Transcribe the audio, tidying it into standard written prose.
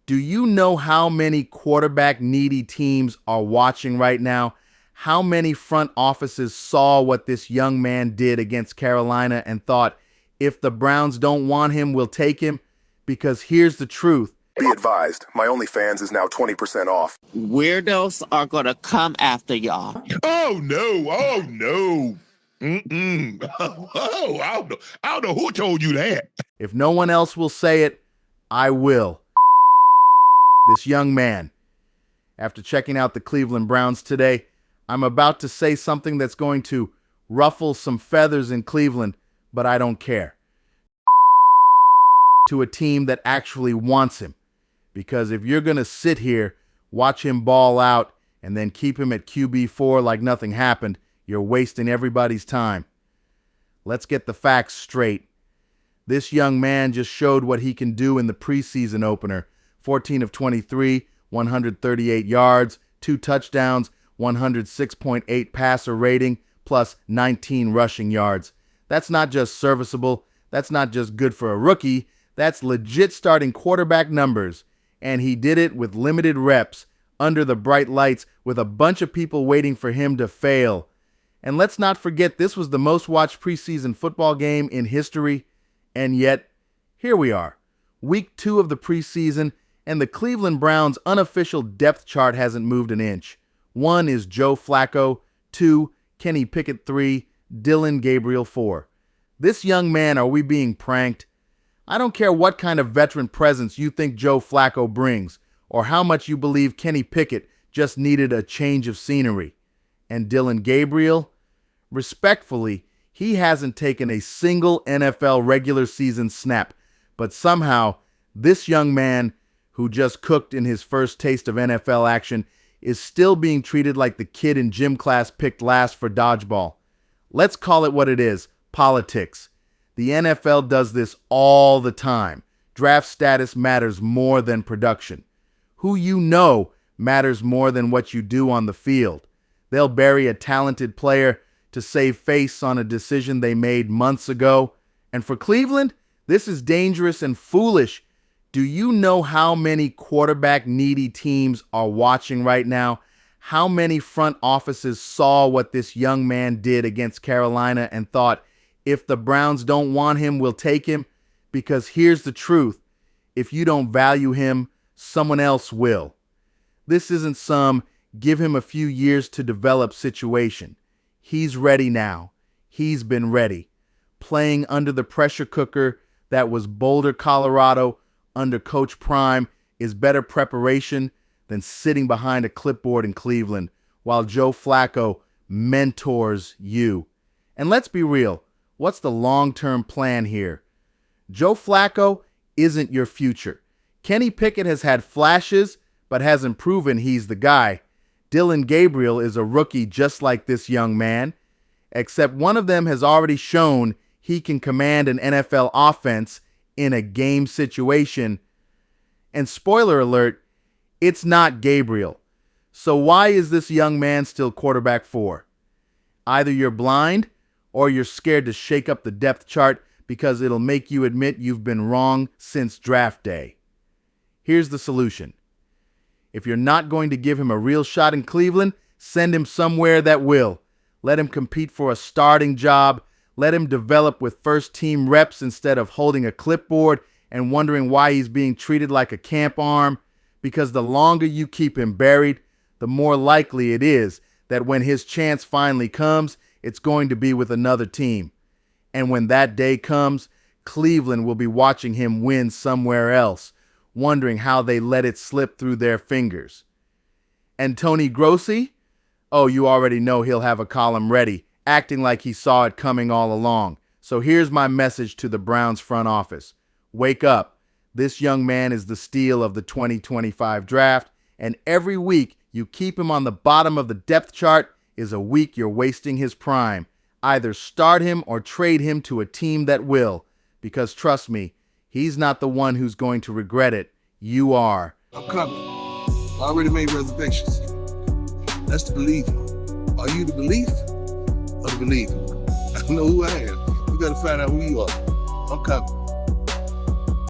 Do you know how many quarterback-needy teams are watching right now? How many front offices saw what this young man did against Carolina and thought, if the Browns don't want him, we'll take him? Because here's the truth. Be advised, my OnlyFans is now 20% off. Weirdos are gonna come after y'all. Oh no. Mm-mm. Oh, I don't know who told you that. If no one else will say it, I will. This young man. After checking out the Cleveland Browns today, I'm about to say something that's going to ruffle some feathers in Cleveland, but I don't care. To a team that actually wants him. Because if you're going to sit here, watch him ball out, and then keep him at QB4 like nothing happened, you're wasting everybody's time. Let's get the facts straight. This young man just showed what he can do in the preseason opener. 14 of 23, 138 yards, 2 touchdowns, 106.8 passer rating, plus 19 rushing yards. That's not just serviceable. That's not just good for a rookie. That's legit starting quarterback numbers. And he did it with limited reps, under the bright lights, with a bunch of people waiting for him to fail. And let's not forget, this was the most watched preseason football game in history. And yet, here we are, week 2 of the preseason, and the Cleveland Browns' unofficial depth chart hasn't moved an inch. 1 is Joe Flacco, 2, Kenny Pickett, 3, Dillon Gabriel, 4. This young man, are we being pranked? I don't care what kind of veteran presence you think Joe Flacco brings, or how much you believe Kenny Pickett just needed a change of scenery. And Dillon Gabriel? Respectfully, he hasn't taken a single NFL regular season snap, but somehow this young man, who just cooked in his first taste of NFL action, is still being treated like the kid in gym class picked last for dodgeball. Let's call it what it is, politics. The NFL does this all the time. Draft status matters more than production. Who you know matters more than what you do on the field. They'll bury a talented player to save face on a decision they made months ago. And for Cleveland, this is dangerous and foolish. Do you know how many quarterback-needy teams are watching right now? How many front offices saw what this young man did against Carolina and thought, if the Browns don't want him, we'll take him? Because here's the truth. If you don't value him, someone else will. This isn't some give him a few years to develop situation. He's ready now. He's been ready. Playing under the pressure cooker that was Boulder, Colorado, under Coach Prime is better preparation than sitting behind a clipboard in Cleveland while Joe Flacco mentors you. And let's be real, what's the long-term plan here? Joe Flacco isn't your future. Kenny Pickett has had flashes, but hasn't proven he's the guy. Dillon Gabriel is a rookie just like this young man, except one of them has already shown he can command an NFL offense in a game situation. And spoiler alert, it's not Gabriel. So why is this young man still quarterback 4? Either you're blind or you're scared to shake up the depth chart because it'll make you admit you've been wrong since draft day. Here's the solution. If you're not going to give him a real shot in Cleveland, send him somewhere that will. Let him compete for a starting job. Let him develop with first-team reps instead of holding a clipboard and wondering why he's being treated like a camp arm. Because the longer you keep him buried, the more likely it is that when his chance finally comes, it's going to be with another team. And when that day comes, Cleveland will be watching him win somewhere else, wondering how they let it slip through their fingers. And Tony Grossi? Oh, you already know he'll have a column ready, acting like he saw it coming all along. So here's my message to the Browns front office. Wake up. This young man is the steal of the 2025 draft, and every week you keep him on the bottom of the depth chart is a week you're wasting his prime. Either start him or trade him to a team that will, because trust me, he's not the one who's going to regret it. You are. I'm coming. I already made reservations. That's the believer. Are you the belief or the believer? I know who I am. We gotta find out who you are. I'm coming.